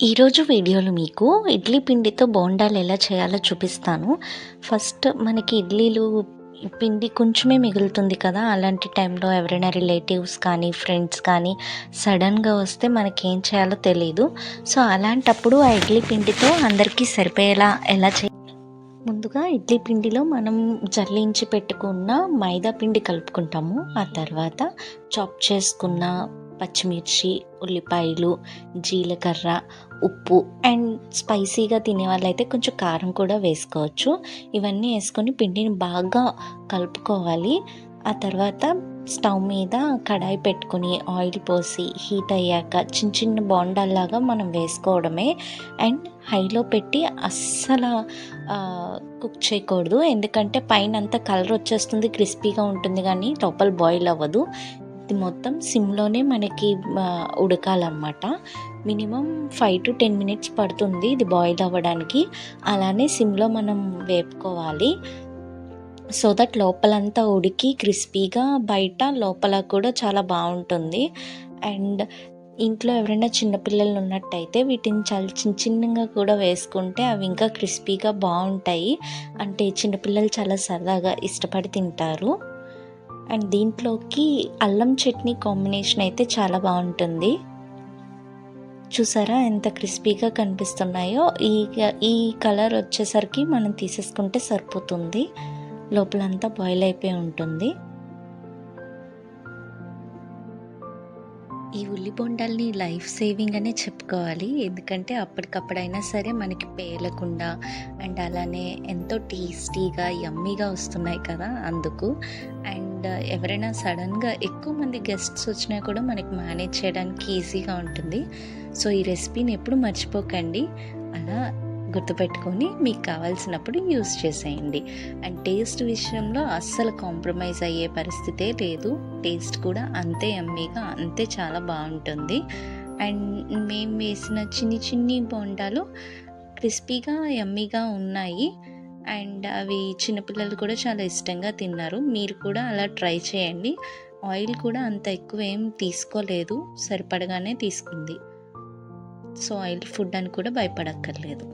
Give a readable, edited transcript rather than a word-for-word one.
ఈరోజు వీడియోలో మీకు ఇడ్లీ పిండితో బోండాలు ఎలా చేయాలో చూపిస్తాను. ఫస్ట్ మనకి ఇడ్లీలు పిండి కొంచెమే మిగులుతుంది కదా! అలాంటి టైంలో ఎవరైనా రిలేటివ్స్ కానీ, ఫ్రెండ్స్ కానీ సడన్‌గా వస్తే మనకేం చేయాలో తెలీదు. సో, అలాంటప్పుడు ఆ ఇడ్లీ పిండితో అందరికీ సరిపోయేలా ఎలా ముందుగా ఇడ్లీ పిండిలో మనం జల్లించి పెట్టుకున్న మైదా పిండి కలుపుకుంటాము. ఆ తర్వాత చాప్ చేసుకున్న పచ్చిమిర్చి, ఉల్లిపాయలు, జీలకర్ర, ఉప్పు అండ్ స్పైసీగా తినే వాళ్ళైతే కొంచెం కారం కూడా వేసుకోవచ్చు. ఇవన్నీ వేసుకొని పిండిని బాగా కలుపుకోవాలి. ఆ తర్వాత స్టవ్ మీద కడాయి పెట్టుకొని ఆయిల్ పోసి హీట్ అయ్యాక చిన్న చిన్న బోండాల్లాగా మనం వేసుకోవడమే. అండ్ హైలో పెట్టి అస్సలు కుక్ చేయకూడదు. ఎందుకంటే పైన అంతా కలర్ వచ్చేస్తుంది, క్రిస్పీగా ఉంటుంది, కానీ లోపల బాయిల్ అవ్వదు. ఇది మొత్తం సిమ్లోనే మనకి ఉడకాలన్నమాట. మినిమం 5 to 10 మినిట్స్ పడుతుంది ఇది బాయిల్ అవ్వడానికి. అలానే సిమ్లో మనం వేపుకోవాలి. సో దట్ లోపలంతా ఉడికి క్రిస్పీగా బయట లోపల కూడా చాలా బాగుంటుంది. అండ్ ఇంట్లో ఎవరైనా చిన్నపిల్లలు ఉన్నట్టయితే వీటిని చాలా చిన్న చిన్నగా కూడా వేసుకుంటే అవి ఇంకా క్రిస్పీగా బాగుంటాయి. అంటే చిన్నపిల్లలు చాలా సరదాగా ఇష్టపడి తింటారు. అండ్ దీంట్లోకి అల్లం చట్నీ కాంబినేషన్ అయితే చాలా బాగుంటుంది. చూసారా ఎంత క్రిస్పీగా కనిపిస్తున్నాయో? ఈ కలర్ వచ్చేసరికి మనం తీసేసుకుంటే సరిపోతుంది. లోపలంతా బాయిల్ అయిపోయి ఉంటుంది. ఈ ఉల్లి బొండాల్ని లైఫ్ సేవింగ్ అనే చెప్పుకోవాలి. ఎందుకంటే అప్పటికప్పుడైనా సరే మనకి పేలకుండా అండ్ అలానే ఎంతో టేస్టీగా యమ్మీగా వస్తున్నాయి కదా, అందుకు. అండ్ ఎవరైనా సడన్గా ఎక్కువ మంది గెస్ట్స్ వచ్చినా కూడా మనకి మేనేజ్ చేయడానికి ఈజీగా ఉంటుంది. సో ఈ రెసిపీని ఎప్పుడు మర్చిపోకండి. అలా గుర్తుపెట్టుకొని మీకు కావాల్సినప్పుడు యూస్ చేసేయండి. అండ్ టేస్ట్ విషయంలో అస్సలు కాంప్రమైజ్ అయ్యే పరిస్థితే లేదు. టేస్ట్ కూడా అంతే యమ్మీగా, అంతే చాలా బాగుంటుంది. అండ్ మేము వేసిన చిన్ని చిన్ని బోండాలు క్రిస్పీగా యమ్మీగా ఉన్నాయి. అండ్ అవి చిన్నపిల్లలు కూడా చాలా ఇష్టంగా తిన్నారు. మీరు కూడా అలా ట్రై చేయండి. ఆయిల్ కూడా అంత ఎక్కువ ఏం తీసుకోలేదు, సరిపడగానే తీసుకుంది. సో ఆయిల్ ఫుడ్ అని కూడా భయపడక్కర్లేదు.